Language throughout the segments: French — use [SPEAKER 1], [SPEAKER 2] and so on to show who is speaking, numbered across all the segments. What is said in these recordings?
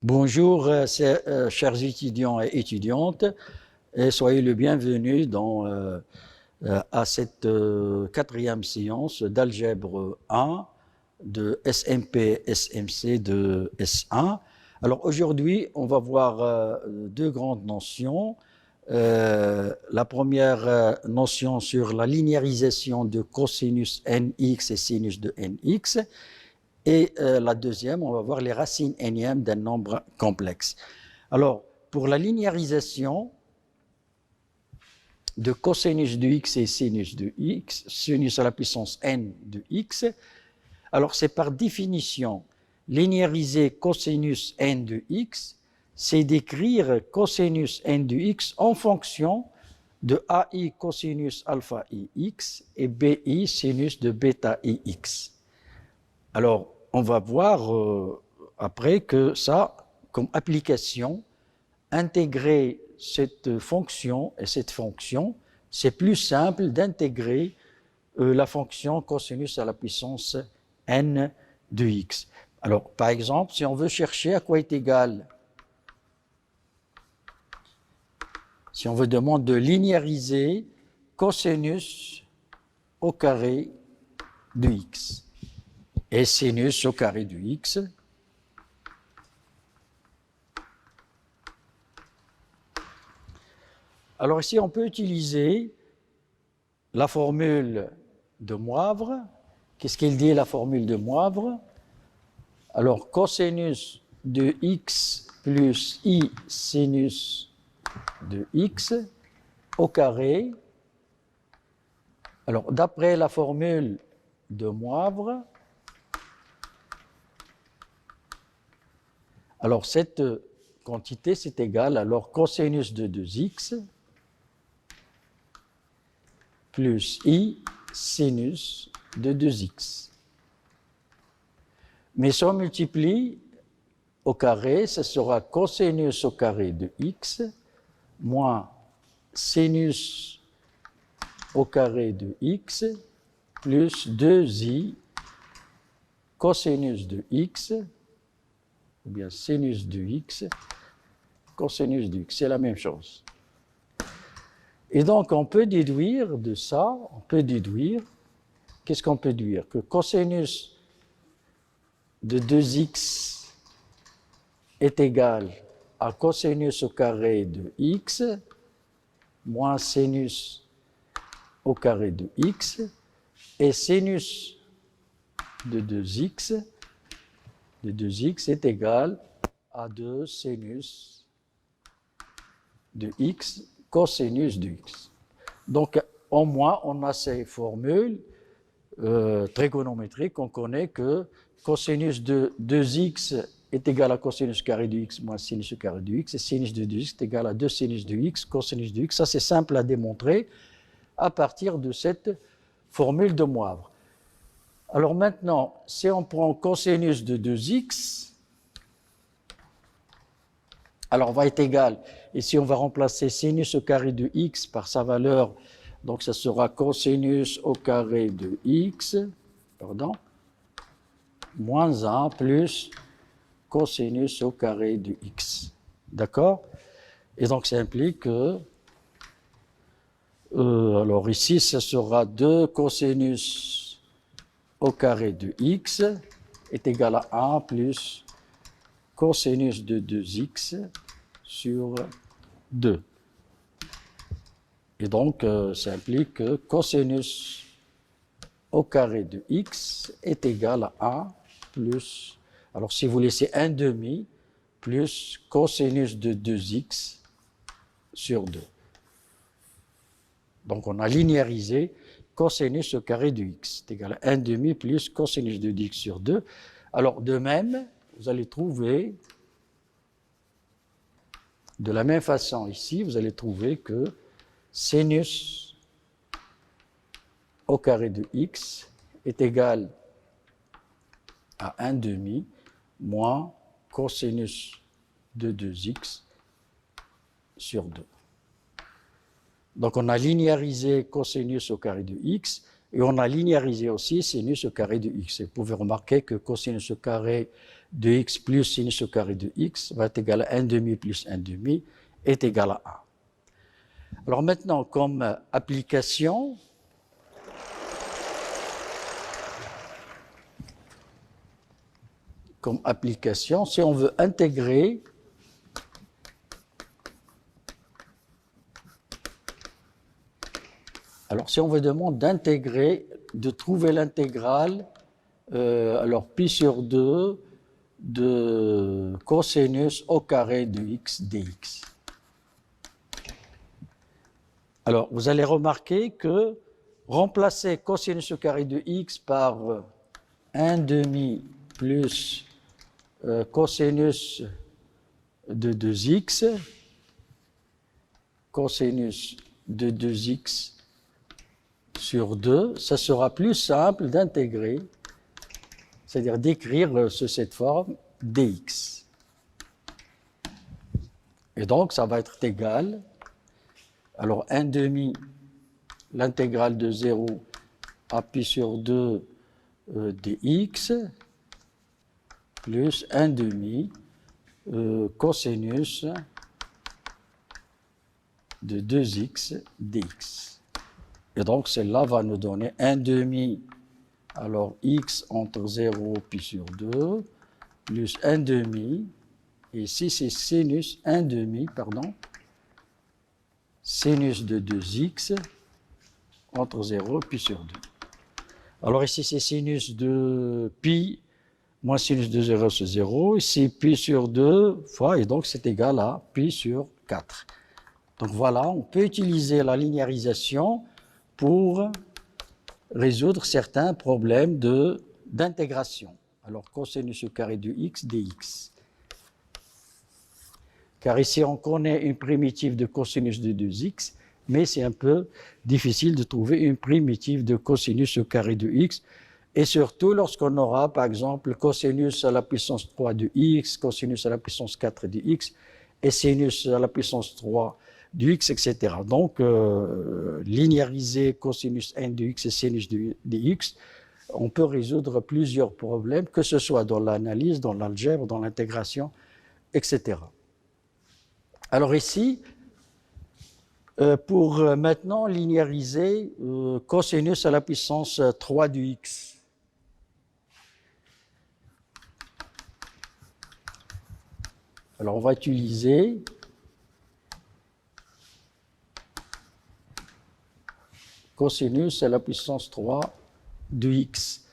[SPEAKER 1] Bonjour, chers étudiants et étudiantes, et soyez le bienvenu à cette quatrième séance d'algèbre 1 de SMP SMC de S1. Alors aujourd'hui, on va voir deux grandes notions. La première notion sur la linéarisation de cosinus nx et sinus de nx. Et la deuxième, on va voir les racines énièmes d'un nombre complexe. Alors, pour la linéarisation de cosinus de x et sinus de x, sinus à la puissance n de x, alors c'est par définition, linéariser cosinus n de x, c'est d'écrire cosinus n de x en fonction de AI cosinus alpha ix et BI sinus de bêta ix. Alors, on va voir après que ça, comme application, intégrer cette fonction et cette fonction, c'est plus simple d'intégrer la fonction cosinus à la puissance n de x. Alors, par exemple, si on veut chercher à quoi est égal, si on veut demander de linéariser cosinus au carré de x et sinus au carré de x, alors ici, on peut utiliser la formule de Moivre. Qu'est-ce qu'il dit, la formule de Moivre? Alors, cosinus de x plus i sinus de x au carré. Alors, d'après la formule de Moivre, alors cette quantité, c'est égal alors cosinus de 2x plus i sinus de 2x. Mais si on multiplie au carré, ce sera cosinus au carré de x moins sinus au carré de x plus 2i cosinus de x, ou bien sinus de x, cosinus de x, c'est la même chose. Et donc, on peut déduire de ça, qu'est-ce qu'on peut déduire? Que cosinus de 2x est égal à cosinus au carré de x moins sinus au carré de x, et sinus de 2x est égal à 2 sinus de x cosinus de x. Donc, au moins, on a ces formules trigonométriques. On connaît que cosinus de 2x est égal à cosinus carré de x moins sinus carré de x, et sinus de 2x est égal à 2 sinus de x cosinus de x. Ça, c'est simple à démontrer à partir de cette formule de Moivre. Alors maintenant, si on prend cosinus de 2x, alors on va être égal, ici on va remplacer sinus au carré de x par sa valeur, donc ça sera cosinus au carré de x, moins 1 plus cosinus au carré de x. D'accord? Et donc ça implique que, alors ici ça sera 2 cosinus au carré de x est égal à 1 plus cosinus de 2x sur 2. Et donc, ça implique que cosinus au carré de x est égal à 1 plus, alors si vous laissez 1 demi, plus cosinus de 2x sur 2. Donc, on a linéarisé cosinus au carré de x est égal à 1 demi plus cosinus de 2x sur 2. Alors, de même, vous allez trouver, de la même façon ici, vous allez trouver que sinus au carré de x est égal à 1 demi moins cosinus de 2x sur 2. Donc on a linéarisé cosinus au carré de x et on a linéarisé aussi sinus au carré de x. Et vous pouvez remarquer que cosinus au carré de x plus sinus au carré de x va être égal à 1 demi plus 1 demi est égal à 1. Alors maintenant, comme application, si on veut intégrer alors si on vous demande d'intégrer, de trouver l'intégrale, alors pi sur 2 de cosinus au carré de x dx. Alors vous allez remarquer que remplacer cosinus au carré de x par 1 demi plus cosinus de 2x, cosinus de 2x sur 2, ça sera plus simple d'intégrer, c'est-à-dire d'écrire sous cette forme dx. Et donc ça va être égal, alors 1 demi, l'intégrale de 0 à pi sur 2 dx, plus 1 demi cosinus de 2x dx. Et donc celle-là va nous donner 1 demi, alors x entre 0 pi sur 2, plus 1 demi, et ici c'est sinus 1 demi, pardon, sinus de 2x entre 0 pi sur 2. Alors ici c'est sinus de pi, moins sinus de 0 c'est 0, ici pi sur 2 fois, et donc c'est égal à pi sur 4. Donc voilà, on peut utiliser la linéarisation pour résoudre certains problèmes d'intégration. Alors cosinus au carré de x dx. Car ici on connaît une primitive de cosinus de 2x, mais c'est un peu difficile de trouver une primitive de cosinus au carré de x, et surtout lorsqu'on aura par exemple cosinus à la puissance 3 de x, cosinus à la puissance 4 de x, et sinus à la puissance 3 du x, etc. Donc, linéariser cosinus n de x et sinus de x, on peut résoudre plusieurs problèmes, que ce soit dans l'analyse, dans l'algèbre, dans l'intégration, etc. Alors ici, pour maintenant linéariser cosinus à la puissance 3 du x. Alors on va utiliser cosinus à la puissance 3 de x.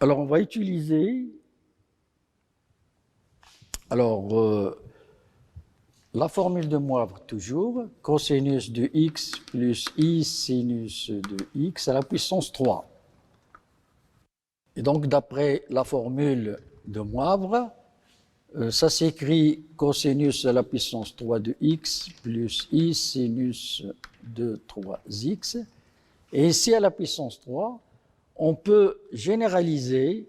[SPEAKER 1] Alors on va utiliser la formule de Moivre toujours, cosinus de x plus i sinus de x à la puissance 3. Et donc d'après la formule de Moivre, ça s'écrit cosinus à la puissance 3 de x plus i sinus de 3x. Et ici, à la puissance 3, on peut généraliser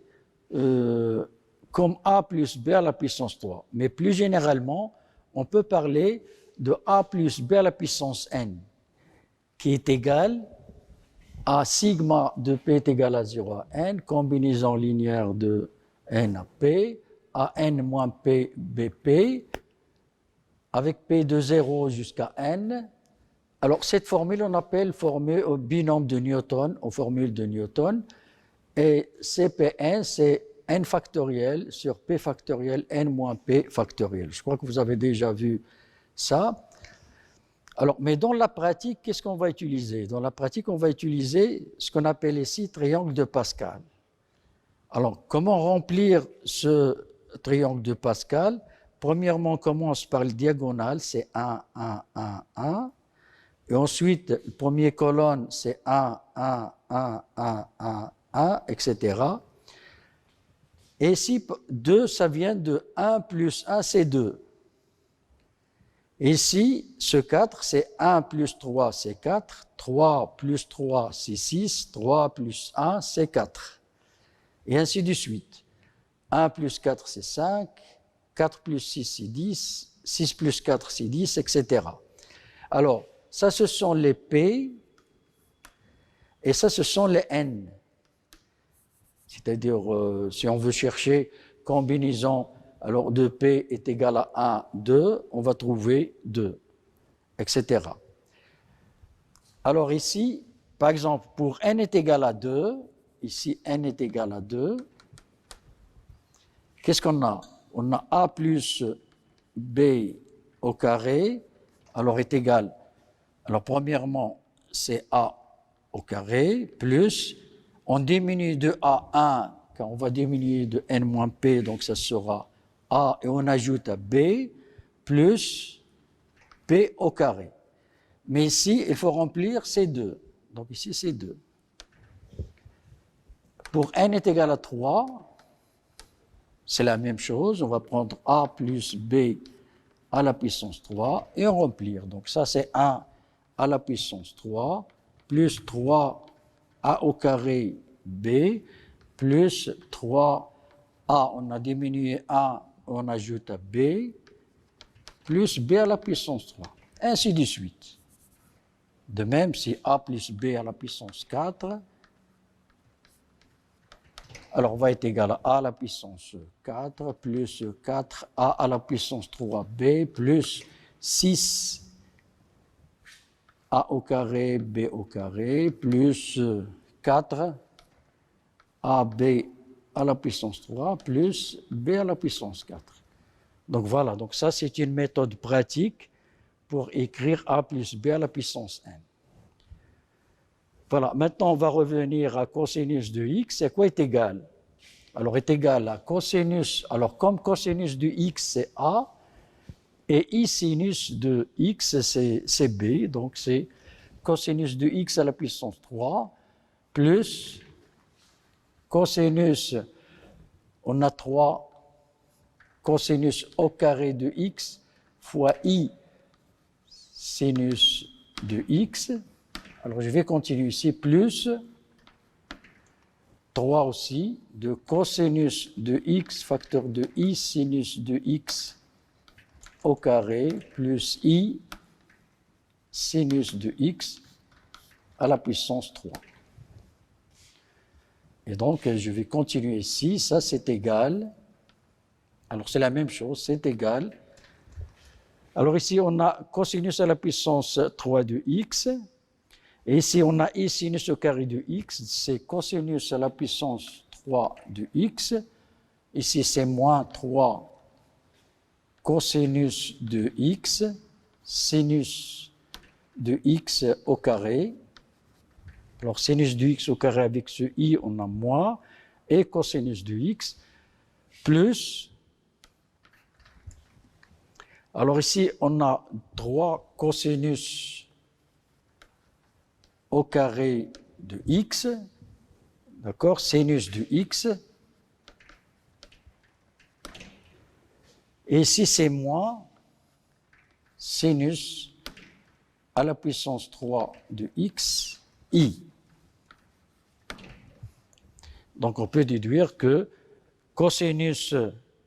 [SPEAKER 1] comme a plus b à la puissance 3. Mais plus généralement, on peut parler de a plus b à la puissance n, qui est égal à sigma de p est égal à 0 à n, combinaison linéaire de n à p, à n moins p bp, avec p de 0 jusqu'à n. Alors cette formule, on appelle formule au binôme de Newton, aux formules de Newton, et Cpn, c'est n factoriel sur p factoriel n moins p factoriel. Je crois que vous avez déjà vu ça. Alors, mais dans la pratique, qu'est-ce qu'on va utiliser? Dans la pratique, on va utiliser ce qu'on appelle ici triangle de Pascal. Alors, comment remplir ce triangle de Pascal? Premièrement, on commence par le diagonal, c'est 1, 1, 1, 1. Et ensuite, la première colonne, c'est 1, 1, 1, 1, 1, 1, etc. Et ici, 2, ça vient de 1 plus 1, c'est 2. Ici, ce 4, c'est 1 plus 3, c'est 4. 3 plus 3, c'est 6. 3 plus 1, c'est 4. Et ainsi de suite. 1 plus 4, c'est 5. 4 plus 6, c'est 10. 6 plus 4, c'est 10, etc. Alors, ça, ce sont les P, et ça, ce sont les N. C'est-à-dire, si on veut chercher combinaison, alors 2P est égal à 1, 2, on va trouver 2, etc. Alors ici, par exemple, pour N est égal à 2, ici N est égal à 2, qu'est-ce qu'on a? On a A plus B au carré, alors est égal, alors premièrement, c'est A au carré, plus, on diminue de A 1, quand on va diminuer de N moins P, donc ça sera A, et on ajoute à B, plus P au carré. Mais ici, il faut remplir ces deux. Donc ici, c'est 2. Pour N est égal à 3, c'est la même chose. On va prendre A plus B à la puissance 3 et on remplir. Donc ça, c'est 1 à la puissance 3 plus 3 A au carré B plus 3A, on a diminué 1, on ajoute à B, plus B à la puissance 3. Ainsi de suite. De même, si A plus B à la puissance 4, alors on va être égal à A à la puissance 4 plus 4A à la puissance 3B plus 6A au carré B au carré plus 4AB à la puissance 3 plus B à la puissance 4. Donc voilà, donc ça c'est une méthode pratique pour écrire A plus B à la puissance n. Voilà, maintenant on va revenir à cosinus de x. C'est quoi est égal? Alors est égal à cosinus, alors comme cosinus de x c'est A, et I sinus de x c'est B, donc c'est cosinus de x à la puissance 3, plus cosinus, on a 3 cosinus au carré de x fois I sinus de x. Alors je vais continuer ici, plus 3 aussi, de cosinus de x, facteur de I sinus de x au carré, plus I sinus de x à la puissance 3. Et donc, je vais continuer ici, ça c'est égal, alors c'est la même chose, c'est égal. Alors ici, on a cosinus à la puissance 3 de x, et ici, on a I sinus au carré de x, c'est cosinus à la puissance 3 de x. Ici, c'est moins 3 cosinus de x, sinus de x au carré. Alors, sinus de x au carré avec ce i, on a moins, et cosinus de x, plus. Alors ici, on a 3 cosinus au carré de x, d'accord, sinus de x, et ici c'est moins sinus à la puissance 3 de x, i. Donc on peut déduire que cosinus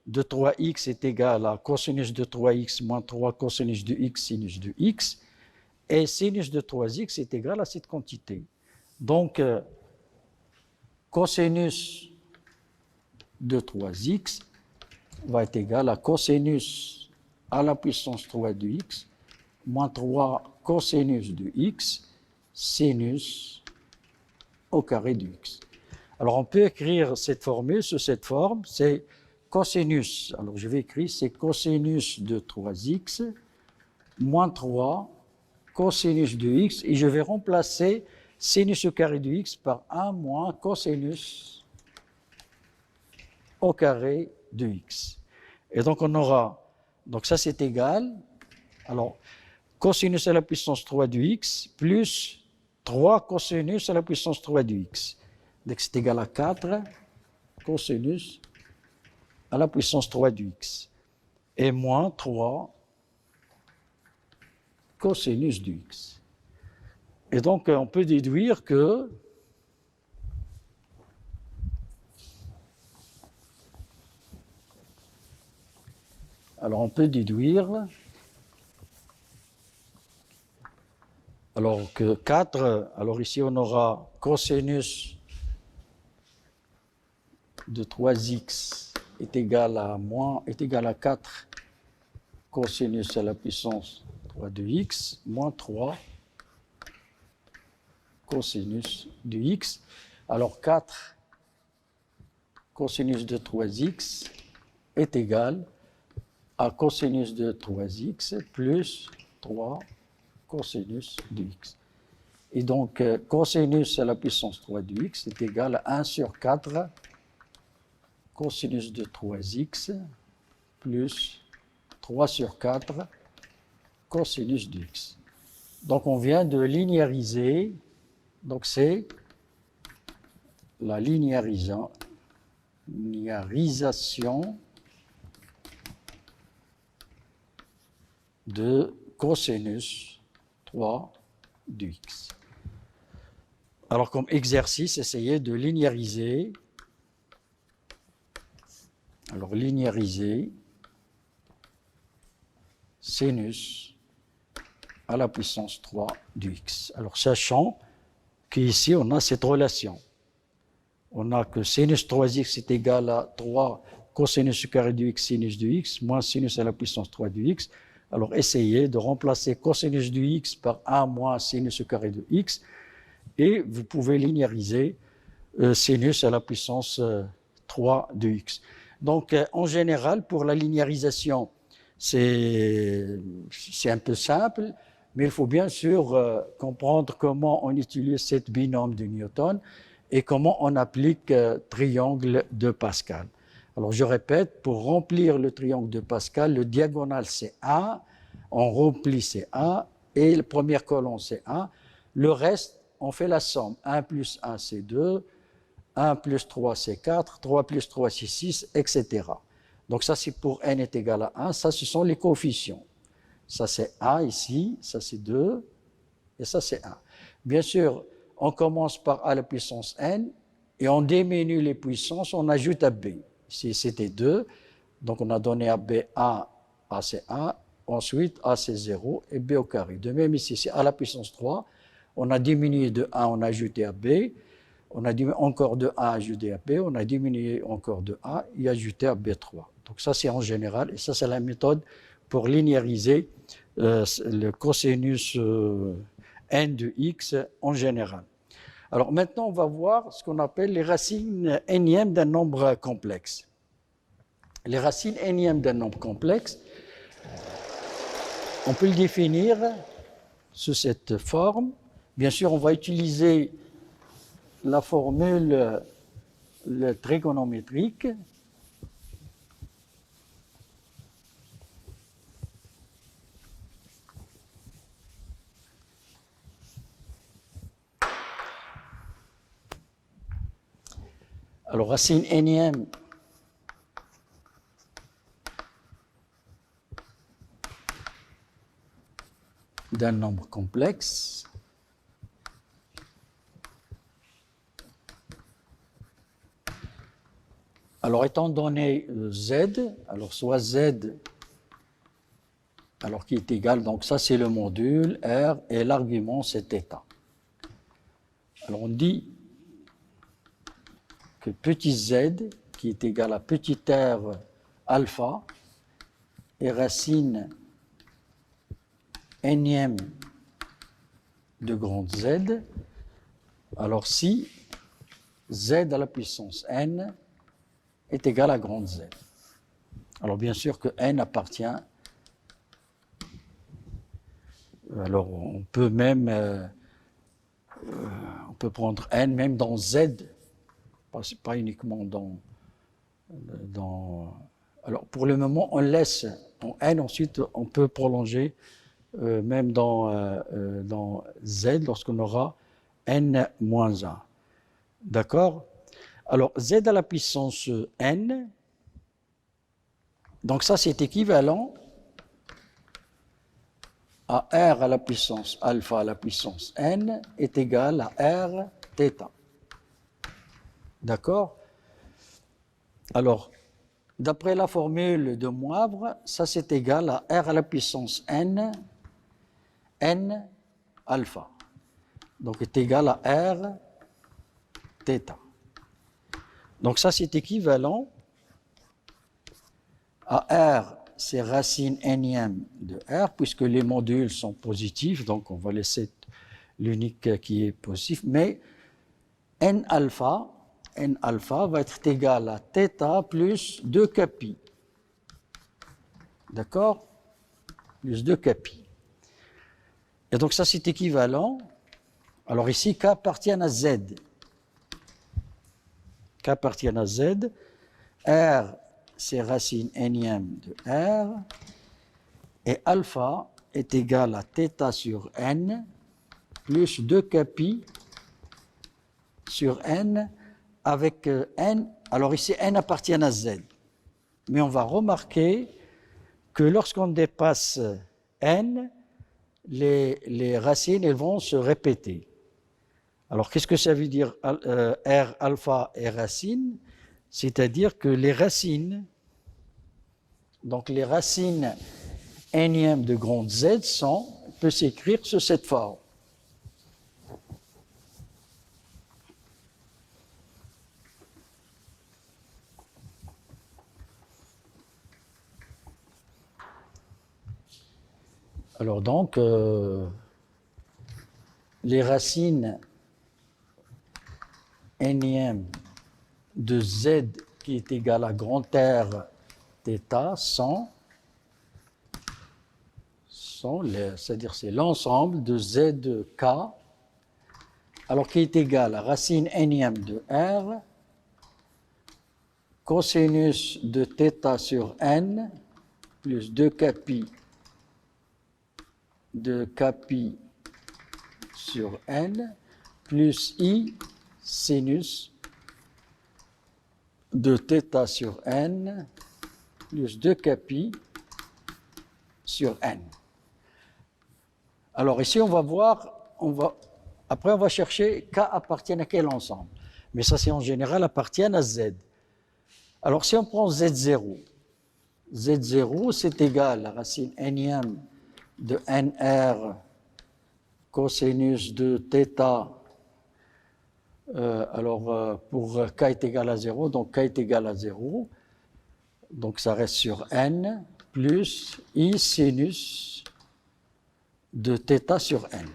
[SPEAKER 1] de 3x est égal à cosinus de 3x moins 3 cosinus de x sinus de x, et sinus de 3x est égal à cette quantité. Donc, cosinus de 3x va être égal à cosinus à la puissance 3 de x moins 3 cosinus de x sinus au carré de x. Alors, on peut écrire cette formule sous cette forme, c'est cosinus, alors je vais écrire, c'est cosinus de 3x moins 3 cosinus de x, et je vais remplacer sinus au carré de x par 1 moins cosinus au carré de x. Et donc on aura, donc ça c'est égal, alors cosinus à la puissance 3 de x plus 3 cosinus à la puissance 3 de x. Donc c'est égal à 4 cosinus à la puissance 3 de x. Et moins 3 cosinus de x. Et donc, on peut déduire que Alors, on peut déduire alors que 4, alors ici on aura cosinus de 3x est égal à 4 cosinus à la puissance 3 de x moins 3 cosinus de x. Alors 4 cosinus de 3x est égal à cosinus de 3x plus 3 cosinus de x. Et donc, cosinus à la puissance 3 de x est égal à 1 sur 4 cosinus de 3x plus 3 sur 4 cosinus de x. Donc, on vient de linéariser. Donc, c'est la linéarisation de cosinus 3 de x. Alors, comme exercice, essayez de linéariser. Alors, linéariser sinus à la puissance 3 de x. Alors, sachant qu'ici, on a cette relation. On a que sinus 3x est égal à 3 cosinus au carré de x sinus de x moins sinus à la puissance 3 de x. Alors, essayez de remplacer cosinus de x par 1 moins sinus au carré de x et vous pouvez linéariser sinus à la puissance 3 de x. Donc, en général, pour la linéarisation, c'est un peu simple, mais il faut bien sûr comprendre comment on utilise cette binôme de Newton et comment on applique triangle de Pascal. Alors, je répète, pour remplir le triangle de Pascal, le diagonale c'est 1, on remplit c'est 1, et la première colonne c'est 1. Le reste, on fait la somme. 1 plus 1 c'est 2, 1 plus 3 c'est 4, 3 plus 3 c'est 6, etc. Donc ça c'est pour n est égal à 1, ça ce sont les coefficients. Ça c'est 1 ici, ça c'est 2, et ça c'est 1. Bien sûr, on commence par a à la puissance n, et on diminue les puissances, on ajoute à b. Ici c'était 2, donc on a donné à b 1, a c'est 1, ensuite a c'est 0, et b au carré. De même ici, c'est a à la puissance 3, on a diminué de 1, on a ajouté à b, on a diminué encore de 1 ajouté à b, on a diminué encore de 1 et ajouté à b3. Donc ça c'est en général, et ça c'est la méthode pour linéariser le cosinus n de x en général. Alors maintenant on va voir ce qu'on appelle les racines énièmes d'un nombre complexe. Les racines énièmes d'un nombre complexe, on peut le définir sous cette forme. Bien sûr, on va utiliser la formule trigonométrique. Alors, racine énième d'un nombre complexe. Alors, étant donné z, alors soit z, alors qui est égal, donc ça c'est le module R, et l'argument c'est θ. Alors, on dit que petit z, qui est égal à petit r alpha, est racine énième de grand Z, alors si z à la puissance n est égal à grand Z. Alors bien sûr que n appartient, alors on peut même, on peut prendre n même dans Z, pas uniquement dans. Alors pour le moment on laisse en n, ensuite on peut prolonger même dans Z lorsqu'on aura n-1. D'accord? Alors, z à la puissance n, donc ça c'est équivalent à r à la puissance alpha à la puissance n est égal à r θ. D'accord? Alors, d'après la formule de Moivre, ça c'est égal à R à la puissance n, n alpha. Donc est égal à R θ. Donc ça c'est équivalent à R, c'est racine nième de R, puisque les modules sont positifs, donc on va laisser l'unique qui est positif, mais n alpha va être égal à θ plus 2 kappi. D'accord? Plus 2 kappi. Et donc ça c'est équivalent. Alors ici, K appartient à Z. K appartient à Z. R, c'est racine nième de R. Et alpha est égal à θ sur n plus 2 kappi sur n avec n. Alors ici, n appartient à Z. Mais on va remarquer que lorsqu'on dépasse n, les racines elles vont se répéter. Alors, qu'est-ce que ça veut dire R alpha et racine? C'est-à-dire que les racines, donc les racines nième de grande Z peut s'écrire sous cette forme. Alors donc, les racines nième de Z qui est égal à grand R θ c'est-à-dire c'est l'ensemble de ZK, alors qui est égal à racine nième de R, cosinus de θ sur n, plus 2 kappi de kappi sur n, plus I sinus de θ sur n, plus 2 kappi sur n. Alors ici, on va voir, après on va chercher K appartient à quel ensemble. Mais ça, c'est en général appartient à Z. Alors si on prend Z0, Z0 c'est égal à racine nième de NR cosinus de θ. Pour K est égal à 0, donc K est égal à 0. Donc ça reste sur n plus I sinus de θ sur n.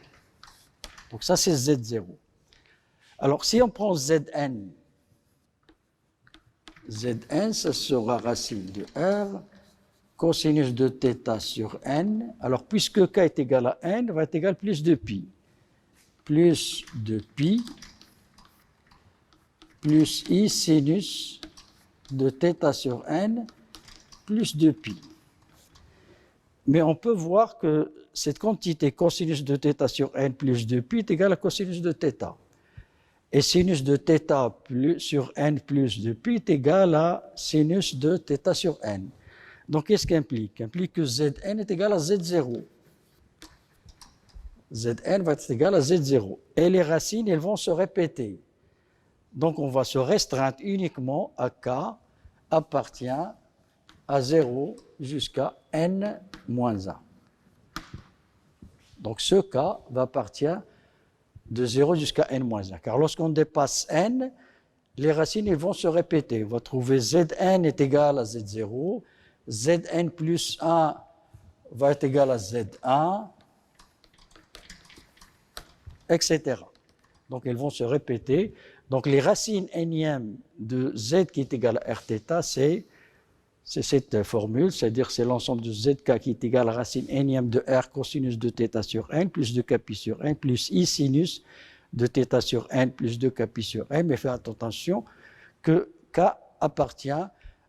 [SPEAKER 1] Donc ça c'est Z0. Alors si on prend Zn, ça sera racine de R, cosinus de θ sur n. Alors puisque K est égal à n, va être égal à plus de pi. Plus de pi, plus I sinus de θ sur n, plus de pi. Mais on peut voir que cette quantité cosinus de θ sur n plus 2π est égale à cosinus de θ. Et sinus de θ sur n plus 2π est égal à sinus de θ sur n. Donc, qu'est-ce qu'implique? Implique que Zn est égal à Z0. Zn va être égal à Z0. Et les racines, elles vont se répéter. Donc, on va se restreindre uniquement à K appartient à 0 jusqu'à n-1. Donc ce cas va appartenir de 0 jusqu'à n-1. Car lorsqu'on dépasse n, les racines vont se répéter. On va trouver Zn est égal à Z0, Zn plus 1 va être égal à Z1, etc. Donc elles vont se répéter. Donc les racines nième de Z qui est égal à Rθ, c'est cette formule, c'est-à-dire c'est l'ensemble de Zk qui est égal à racine nième de R cosinus de θ sur n plus 2 kappi sur n plus I sinus de θ sur n plus 2 kappi sur n. Mais faites attention que K appartient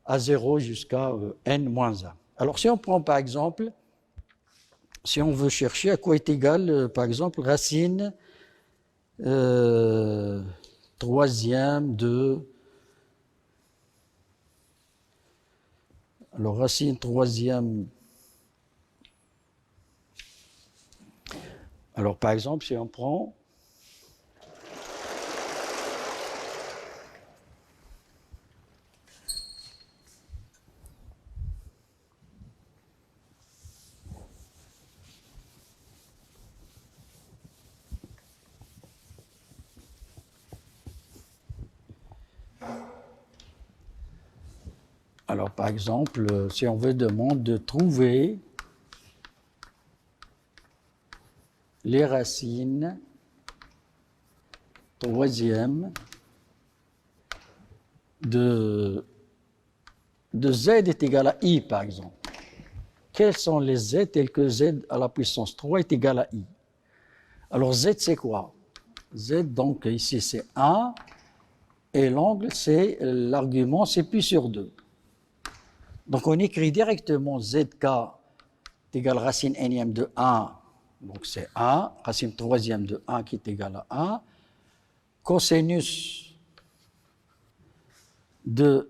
[SPEAKER 1] à 0 jusqu'à n-1. Alors si on prend par exemple, si on veut chercher à quoi est égal par exemple racine troisième de... Alors, racine troisième. Alors, par exemple, si on prend Alors, par exemple, si on veut demander de trouver les racines troisième de z est égal à i, par exemple. Quels sont les z tels que z à la puissance 3 est égal à i? Alors, z, c'est quoi? Z, donc, ici, c'est 1, et l'angle, c'est l'argument, c'est pi sur 2. Donc, on écrit directement zk est égal à racine nème de 1, donc c'est 1, racine troisième de 1 qui est égal à 1, cosinus de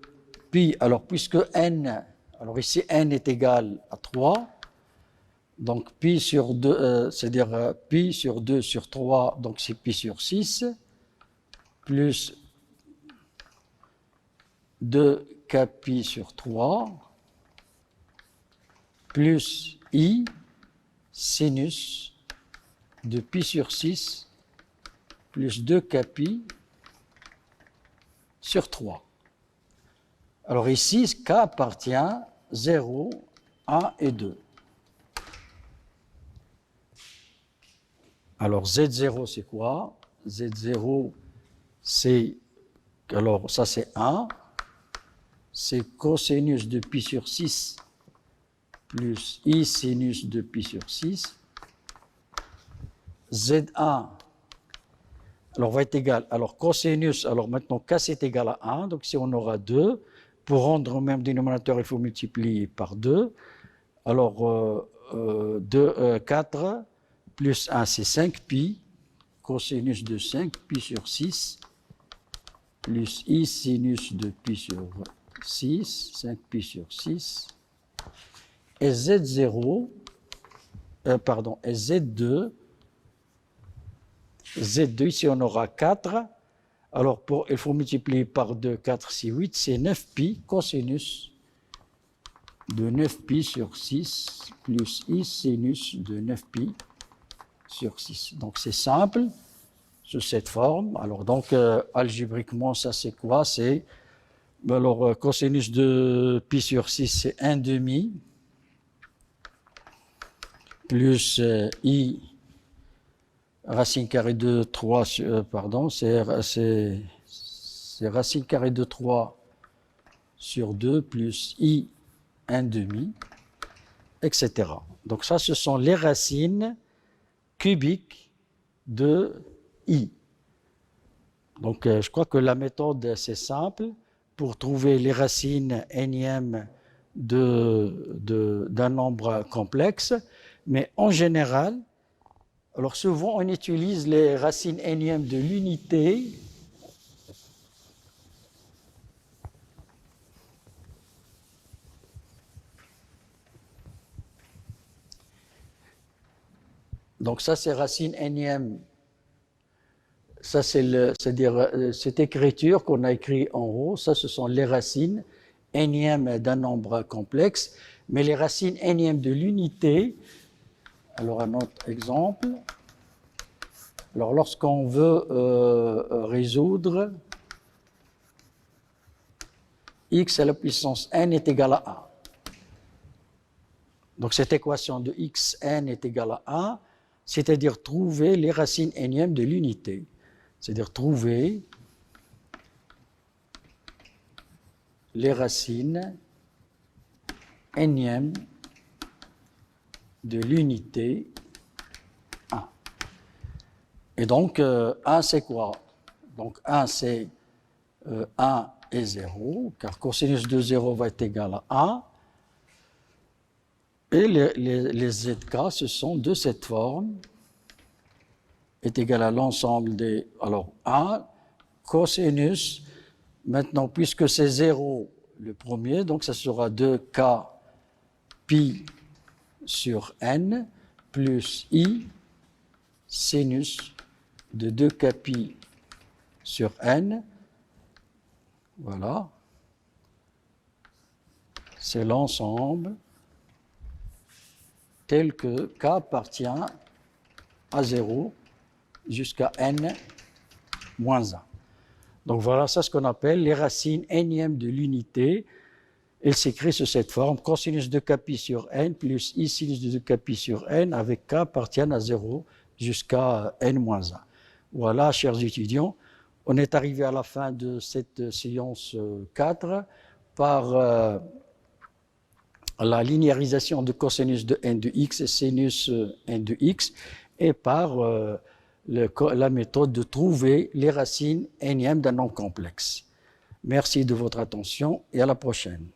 [SPEAKER 1] pi, alors puisque n, alors ici n est égal à 3, donc pi sur 2, c'est-à-dire pi sur 2 sur 3, donc c'est pi sur 6, plus 2k pi sur 3, plus i sinus de pi sur 6, plus 2k pi sur 3. Alors ici, k appartient 0, 1 et 2. Alors Z0, c'est quoi? Z0, c'est, alors ça c'est 1, c'est cosinus de pi sur 6 plus i sinus de pi sur 6. Z1, alors va être égal, alors cosinus, alors maintenant k c'est égal à 1, donc si on aura 2, pour rendre au même dénominateur, il faut multiplier par 2. Alors 4 plus 1, c'est 5 pi, cosinus de 5 pi sur 6, plus i sinus de pi sur 6, 5 pi sur 6, et Z0, pardon, et Z2, ici on aura 4, alors il faut multiplier par 2, 4, 6, 8, c'est 9 pi, cosinus de 9 pi sur 6, plus i sinus de 9 pi sur 6. Donc c'est simple, sous cette forme. Alors donc algébriquement, ça c'est quoi? C'est, alors cosinus de pi sur 6, c'est 1 demi, plus i racine carrée de 3, pardon, c'est racine carrée de 3 sur 2, plus i 1 demi, etc. Donc ça, ce sont les racines cubiques de i. Donc je crois que la méthode, c'est simple. Pour trouver les racines énièmes d'un nombre complexe, mais en général, alors souvent on utilise les racines énièmes de l'unité donc ça c'est racine énième, ça c'est-à-dire cette écriture qu'on a écrit en haut, ça ce sont les racines énièmes d'un nombre complexe, mais les racines énièmes de l'unité, alors un autre exemple, alors lorsqu'on veut résoudre x à la puissance n est égal à 1. Donc cette équation de xn est égale à 1, c'est-à-dire trouver les racines énièmes de l'unité. C'est-à-dire trouver les racines énièmes de l'unité 1. Et donc 1 c'est quoi? Donc 1 c'est 1 et 0, car cosinus de 0 va être égal à 1. Et les zk, ce sont de cette forme, est égal à l'ensemble des... Alors 1, cosinus, maintenant puisque c'est 0 le premier, donc ça sera 2k pi sur n plus i sinus de 2k pi sur n. Voilà. C'est l'ensemble tel que k appartient à 0 jusqu'à n moins 1. Donc voilà, ça ce qu'on appelle les racines énièmes de l'unité. Il s'écrit sous cette forme, cosinus de k pi sur n plus i sinus de k pi sur n avec k appartiennent à 0 jusqu'à n-1. Voilà, chers étudiants, on est arrivé à la fin de cette séance 4 par la linéarisation de cosinus de n de x et sinus n de x et par la méthode de trouver les racines énièmes d'un nombre complexe. Merci de votre attention et à la prochaine.